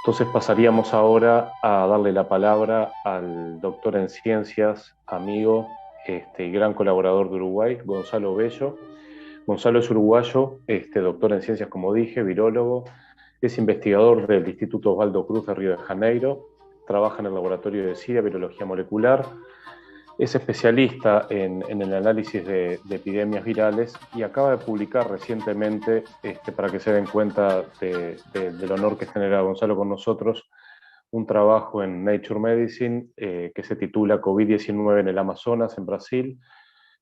Entonces pasaríamos ahora a darle la palabra al doctor en ciencias, amigo y gran colaborador de Uruguay, Gonzalo Bello. Gonzalo es uruguayo, doctor en ciencias, como dije, virólogo, es investigador del Instituto Osvaldo Cruz de Río de Janeiro, trabaja en el laboratorio de SIDA, virología molecular, es especialista en el análisis de epidemias virales y acaba de publicar recientemente, para que se den cuenta del honor que genera Gonzalo con nosotros, un trabajo en Nature Medicine que se titula COVID-19 en el Amazonas, en Brasil.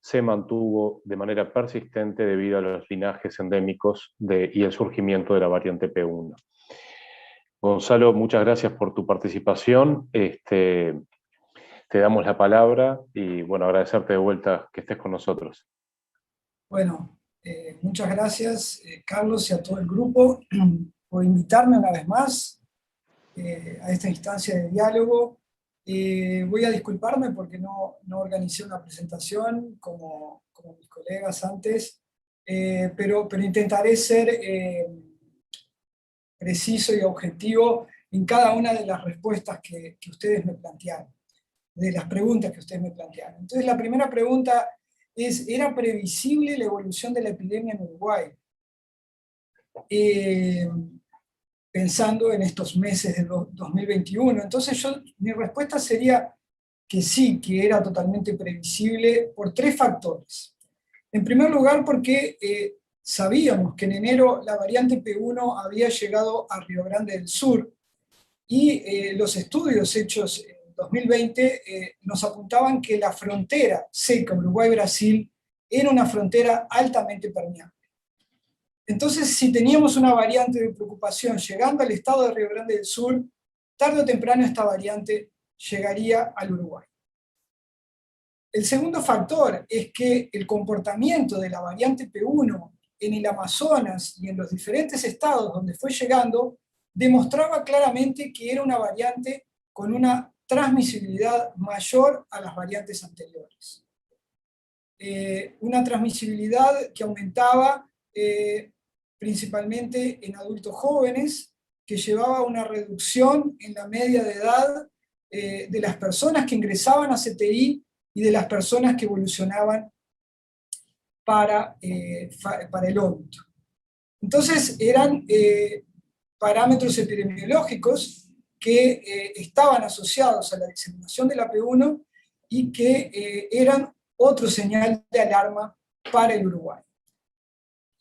Se mantuvo de manera persistente debido a los linajes endémicos y el surgimiento de la variante P1. Gonzalo, muchas gracias por tu participación. Te damos la palabra y bueno, agradecerte de vuelta que estés con nosotros. Bueno, muchas gracias, Carlos, y a todo el grupo por invitarme una vez más a esta instancia de diálogo. Voy a disculparme porque no organicé una presentación como mis colegas antes, pero intentaré ser preciso y objetivo en cada una de las respuestas que ustedes me plantearon, de las preguntas que ustedes me plantearon. Entonces, la primera pregunta es: ¿era previsible la evolución de la epidemia en Uruguay? Pensando en estos meses de 2021. Entonces, mi respuesta sería que sí, que era totalmente previsible por tres factores. En primer lugar, porque sabíamos que en enero la variante P1 había llegado a Río Grande del Sur, y los estudios hechos en 2020 nos apuntaban que la frontera seca Uruguay-Brasil era una frontera altamente permeable. Entonces, si teníamos una variante de preocupación llegando al estado de Río Grande del Sur, tarde o temprano esta variante llegaría al Uruguay. El segundo factor es que el comportamiento de la variante P1 en el Amazonas y en los diferentes estados donde fue llegando demostraba claramente que era una variante con una transmisibilidad mayor a las variantes anteriores. Una transmisibilidad que aumentaba principalmente en adultos jóvenes, que llevaba a una reducción en la media de edad de las personas que ingresaban a CTI y de las personas que evolucionaban para el óbito. Entonces eran parámetros epidemiológicos que estaban asociados a la diseminación de la P1 y que eran otro señal de alarma para el Uruguay.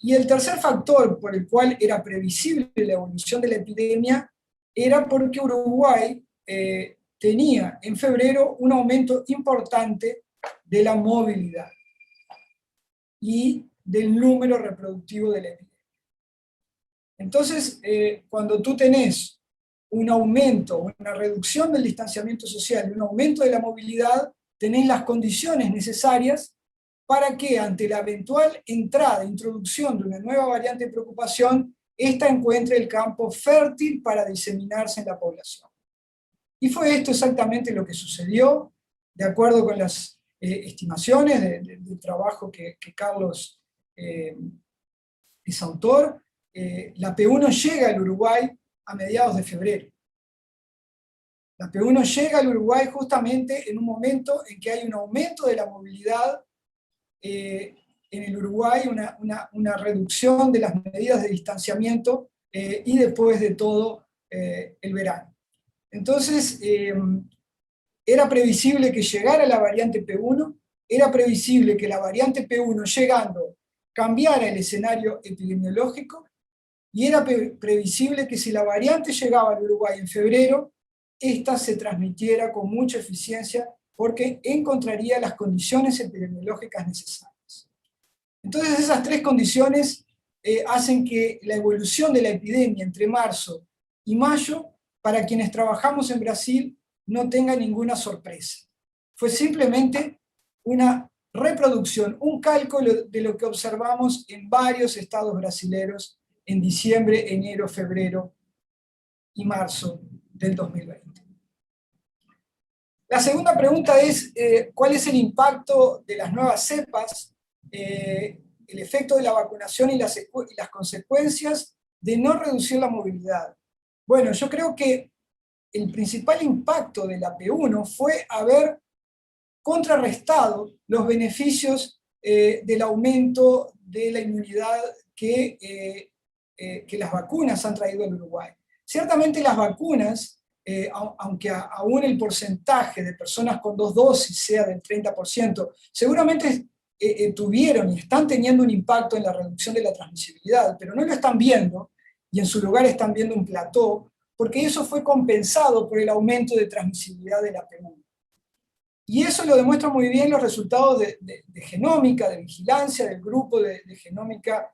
Y el tercer factor por el cual era previsible la evolución de la epidemia era porque Uruguay tenía en febrero un aumento importante de la movilidad y del número reproductivo de la epidemia. Entonces, cuando tú tenés un aumento, una reducción del distanciamiento social y un aumento de la movilidad, tenés las condiciones necesarias para que ante la eventual entrada, introducción de una nueva variante de preocupación, ésta encuentre el campo fértil para diseminarse en la población. Y fue esto exactamente lo que sucedió, de acuerdo con las estimaciones del trabajo que Carlos es autor. La P1 llega al Uruguay a mediados de febrero. La P1 llega al Uruguay justamente en un momento en que hay un aumento de la movilidad en el Uruguay, una reducción de las medidas de distanciamiento y después de todo el verano. Entonces, era previsible que llegara la variante P1, era previsible que la variante P1 llegando cambiara el escenario epidemiológico, y era previsible que si la variante llegaba al Uruguay en febrero, esta se transmitiera con mucha eficiencia porque encontraría las condiciones epidemiológicas necesarias. Entonces, esas tres condiciones hacen que la evolución de la epidemia entre marzo y mayo, para quienes trabajamos en Brasil, no tenga ninguna sorpresa. Fue simplemente una reproducción, un cálculo de lo que observamos en varios estados brasileños en diciembre, enero, febrero y marzo del 2020. La segunda pregunta es, ¿cuál es el impacto de las nuevas cepas, el efecto de la vacunación y las consecuencias de no reducir la movilidad? Bueno, yo creo que el principal impacto de la P1 fue haber contrarrestado los beneficios del aumento de la inmunidad que las vacunas han traído al Uruguay. Ciertamente las vacunas, aunque aún el porcentaje de personas con 2 dosis sea del 30%, seguramente tuvieron y están teniendo un impacto en la reducción de la transmisibilidad, pero no lo están viendo, y en su lugar están viendo un plató, porque eso fue compensado por el aumento de transmisibilidad de la P1. Y eso lo demuestran muy bien los resultados de genómica, de vigilancia del grupo de genómica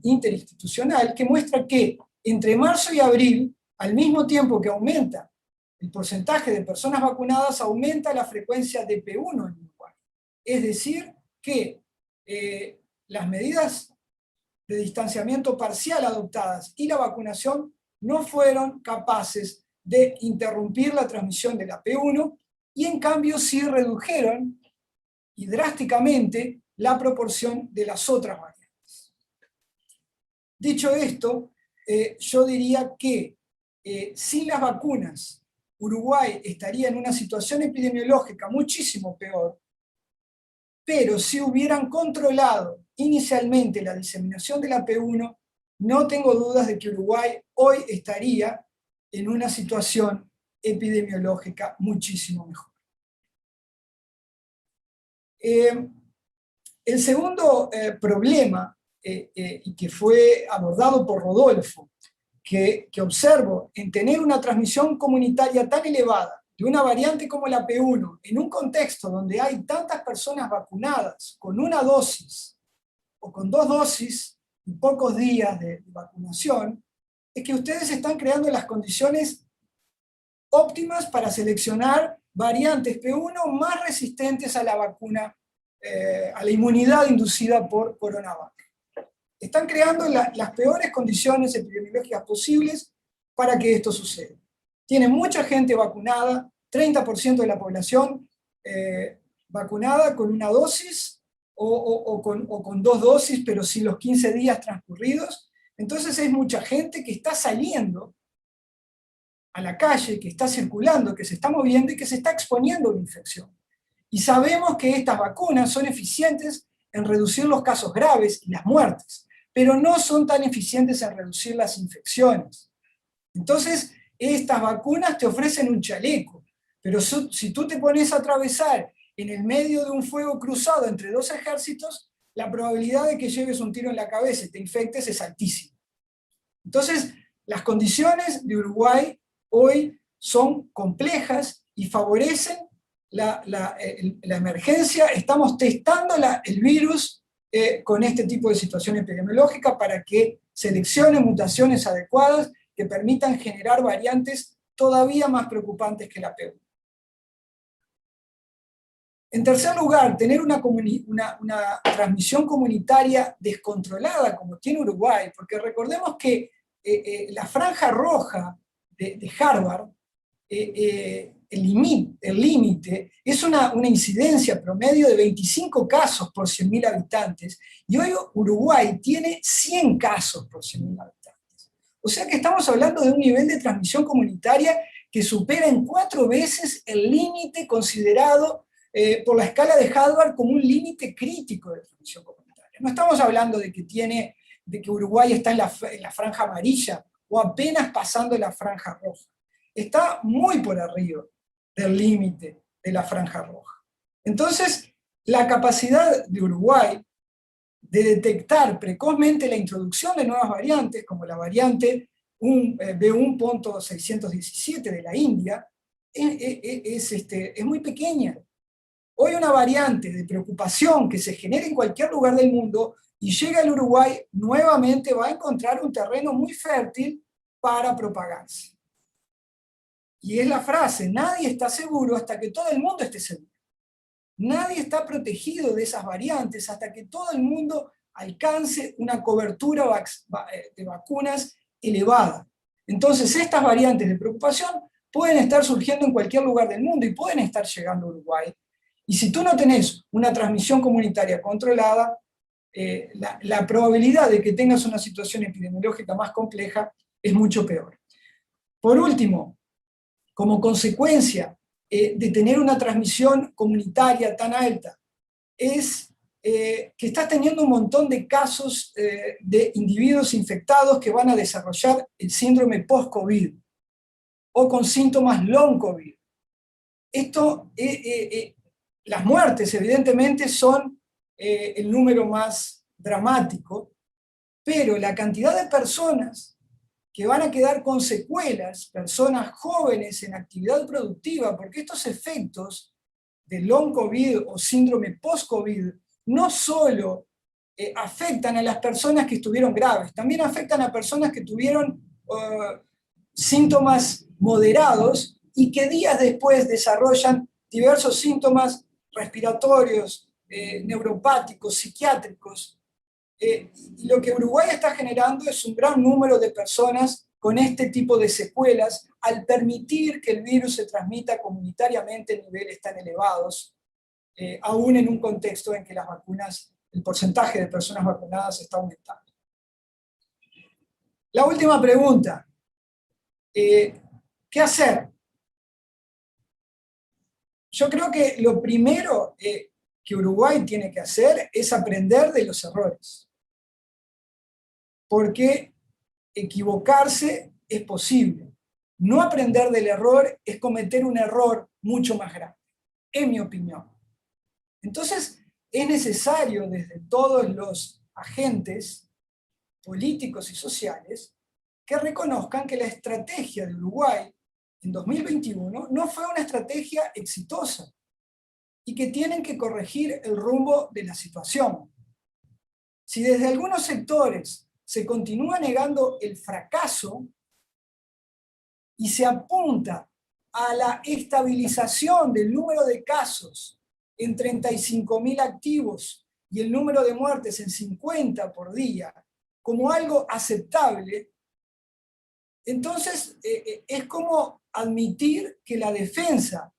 interinstitucional, que muestra que entre marzo y abril, al mismo tiempo que aumenta el porcentaje de personas vacunadas, aumenta la frecuencia de P1 en Uruguay. Es decir, que las medidas de distanciamiento parcial adoptadas y la vacunación no fueron capaces de interrumpir la transmisión de la P1, y en cambio sí redujeron y drásticamente la proporción de las otras variantes. Dicho esto, yo diría que sin las vacunas Uruguay estaría en una situación epidemiológica muchísimo peor, pero si hubieran controlado inicialmente la diseminación de la P1, no tengo dudas de que Uruguay hoy estaría en una situación epidemiológica muchísimo mejor. El segundo problema, y que fue abordado por Rodolfo, que observo en tener una transmisión comunitaria tan elevada de una variante como la P1, en un contexto donde hay tantas personas vacunadas con una dosis o con 2 dosis y pocos días de vacunación, es que ustedes están creando las condiciones óptimas para seleccionar variantes P1 más resistentes a la vacuna, a la inmunidad inducida por Coronavac. Están creando las peores condiciones epidemiológicas posibles para que esto suceda. Tiene mucha gente vacunada, 30% de la población vacunada con una dosis o con 2 dosis, pero sin los 15 días transcurridos. Entonces es mucha gente que está saliendo a la calle, que está circulando, que se está moviendo y que se está exponiendo a una infección. Y sabemos que estas vacunas son eficientes en reducir los casos graves y las muertes, pero no son tan eficientes en reducir las infecciones. Entonces, estas vacunas te ofrecen un chaleco, pero si tú te pones a atravesar en el medio de un fuego cruzado entre 2 ejércitos, la probabilidad de que lleves un tiro en la cabeza y te infectes es altísima. Entonces, las condiciones de Uruguay hoy son complejas y favorecen la emergencia. Estamos testando el virus con este tipo de situación epidemiológica para que seleccione mutaciones adecuadas que permitan generar variantes todavía más preocupantes que la P1. En tercer lugar, tener una transmisión comunitaria descontrolada como tiene Uruguay, porque recordemos que la franja roja de Harvard, el límite es una incidencia promedio de 25 casos por 100.000 habitantes, y hoy Uruguay tiene 100 casos por 100.000 habitantes. O sea que estamos hablando de un nivel de transmisión comunitaria que supera en 4 veces el límite considerado por la escala de Harvard como un límite crítico de transmisión comunitaria. No estamos hablando de que Uruguay está en la franja amarilla o apenas pasando la franja roja. Está muy por arriba del límite de la franja roja. Entonces, la capacidad de Uruguay de detectar precozmente la introducción de nuevas variantes, como la variante B1.617 de la India, es muy pequeña. Hoy una variante de preocupación que se genera en cualquier lugar del mundo y llega al Uruguay, nuevamente va a encontrar un terreno muy fértil para propagarse. Y es la frase, nadie está seguro hasta que todo el mundo esté seguro. Nadie está protegido de esas variantes hasta que todo el mundo alcance una cobertura de vacunas elevada. Entonces estas variantes de preocupación pueden estar surgiendo en cualquier lugar del mundo y pueden estar llegando a Uruguay. Y si tú no tenés una transmisión comunitaria controlada, la probabilidad de que tengas una situación epidemiológica más compleja es mucho peor. Por último, como consecuencia de tener una transmisión comunitaria tan alta, es que estás teniendo un montón de casos de individuos infectados que van a desarrollar el síndrome post-COVID o con síntomas long COVID. Esto, las muertes evidentemente son el número más dramático, pero la cantidad de personas que van a quedar con secuelas, personas jóvenes en actividad productiva, porque estos efectos de long COVID o síndrome post-COVID no solo afectan a las personas que estuvieron graves, también afectan a personas que tuvieron síntomas moderados y que días después desarrollan diversos síntomas respiratorios, neuropáticos, psiquiátricos. Y lo que Uruguay está generando es un gran número de personas con este tipo de secuelas al permitir que el virus se transmita comunitariamente en niveles tan elevados, aún en un contexto en que las vacunas, el porcentaje de personas vacunadas está aumentando. La última pregunta. ¿Qué hacer? Yo creo que lo primero que Uruguay tiene que hacer es aprender de los errores. Porque equivocarse es posible. No aprender del error es cometer un error mucho más grande, en mi opinión. Entonces, es necesario desde todos los agentes políticos y sociales que reconozcan que la estrategia de Uruguay en 2021 no fue una estrategia exitosa y que tienen que corregir el rumbo de la situación. Si desde algunos sectores se continúa negando el fracaso y se apunta a la estabilización del número de casos en 35.000 activos y el número de muertes en 50 por día como algo aceptable, entonces es como admitir que la defensa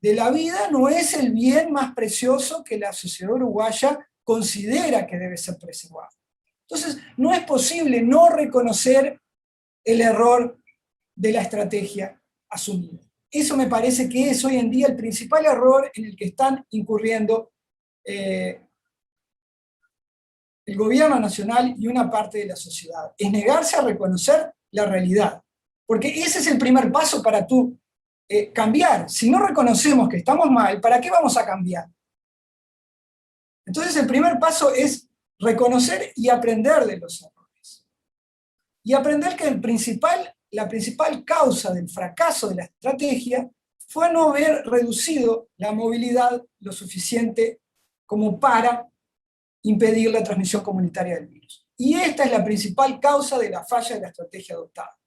de la vida no es el bien más precioso que la sociedad uruguaya considera que debe ser preservado. Entonces, no es posible no reconocer el error de la estrategia asumida. Eso me parece que es hoy en día el principal error en el que están incurriendo el gobierno nacional y una parte de la sociedad. Es negarse a reconocer la realidad. Porque ese es el primer paso para tú cambiar. Si no reconocemos que estamos mal, ¿para qué vamos a cambiar? Entonces el primer paso es reconocer y aprender de los errores. Y aprender que la principal causa del fracaso de la estrategia fue no haber reducido la movilidad lo suficiente como para impedir la transmisión comunitaria del virus. Y esta es la principal causa de la falla de la estrategia adoptada.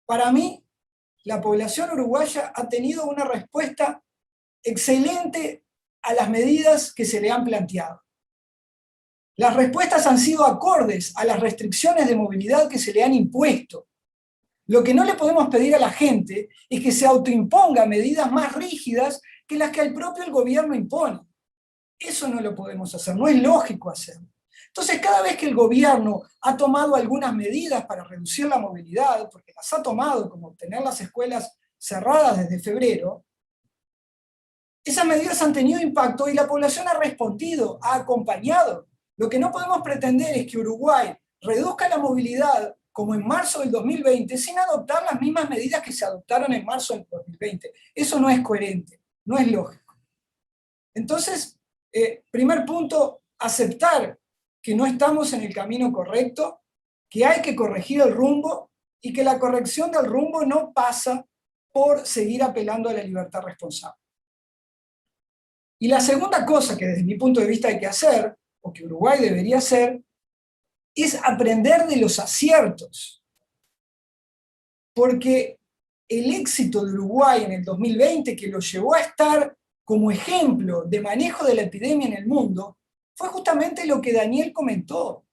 Para mí, la población uruguaya ha tenido una respuesta excelente a las medidas que se le han planteado. Las respuestas han sido acordes a las restricciones de movilidad que se le han impuesto. Lo que no le podemos pedir a la gente es que se autoimponga medidas más rígidas que las que el propio gobierno impone. Eso no lo podemos hacer, no es lógico hacerlo. Entonces, cada vez que el gobierno ha tomado algunas medidas para reducir la movilidad, porque las ha tomado, como tener las escuelas cerradas desde febrero, esas medidas han tenido impacto y la población ha respondido, ha acompañado. Lo que no podemos pretender es que Uruguay reduzca la movilidad como en marzo del 2020 sin adoptar las mismas medidas que se adoptaron en marzo del 2020. Eso no es coherente, no es lógico. Entonces, primer punto, aceptar que no estamos en el camino correcto, que hay que corregir el rumbo y que la corrección del rumbo no pasa por seguir apelando a la libertad responsable. Y la segunda cosa que desde mi punto de vista hay que hacer, o que Uruguay debería hacer, es aprender de los aciertos. Porque el éxito de Uruguay en el 2020, que lo llevó a estar como ejemplo de manejo de la epidemia en el mundo, fue justamente lo que Daniel comentó.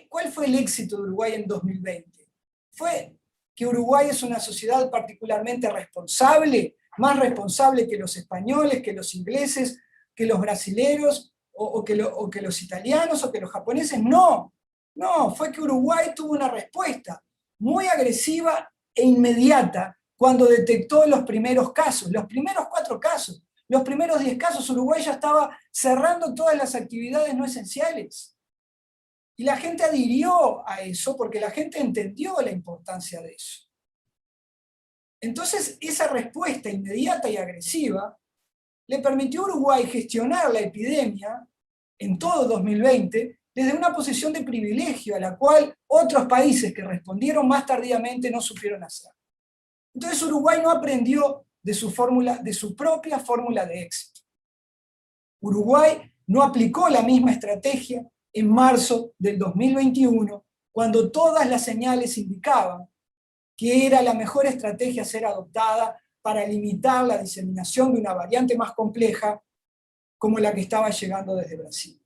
¿Cuál fue el éxito de Uruguay en 2020? Fue que Uruguay es una sociedad particularmente responsable, más responsable que los españoles, que los ingleses, que los brasileros, o que los italianos, o que los japoneses. No, fue que Uruguay tuvo una respuesta muy agresiva e inmediata cuando detectó los primeros casos, los primeros 4 casos. Los primeros 10 casos, Uruguay ya estaba cerrando todas las actividades no esenciales. Y la gente adhirió a eso porque la gente entendió la importancia de eso. Entonces, esa respuesta inmediata y agresiva le permitió a Uruguay gestionar la epidemia en todo 2020 desde una posición de privilegio a la cual otros países que respondieron más tardíamente no supieron hacer. Entonces Uruguay no aprendió de su propia fórmula de éxito. Uruguay no aplicó la misma estrategia en marzo del 2021, cuando todas las señales indicaban que era la mejor estrategia a ser adoptada para limitar la diseminación de una variante más compleja como la que estaba llegando desde Brasil.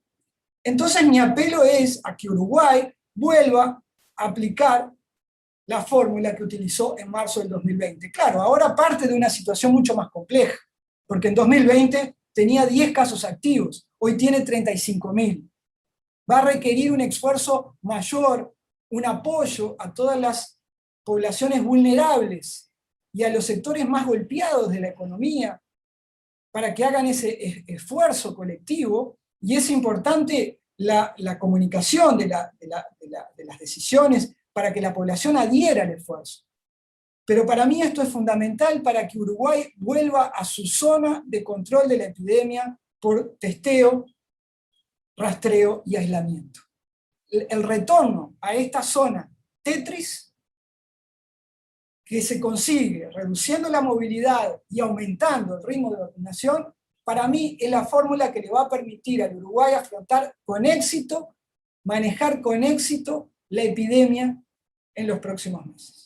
Entonces mi apelo es a que Uruguay vuelva a aplicar la fórmula que utilizó en marzo del 2020. Claro, ahora parte de una situación mucho más compleja, porque en 2020 tenía 10 casos activos, hoy tiene 35.000. Va a requerir un esfuerzo mayor, un apoyo a todas las poblaciones vulnerables y a los sectores más golpeados de la economía para que hagan ese esfuerzo colectivo, y es importante la comunicación de las decisiones para que la población adhiera al esfuerzo. Pero para mí esto es fundamental para que Uruguay vuelva a su zona de control de la epidemia por testeo, rastreo y aislamiento. El retorno a esta zona Tetris, que se consigue reduciendo la movilidad y aumentando el ritmo de vacunación, para mí es la fórmula que le va a permitir al Uruguay afrontar con éxito, manejar con éxito la epidemia en los próximos meses.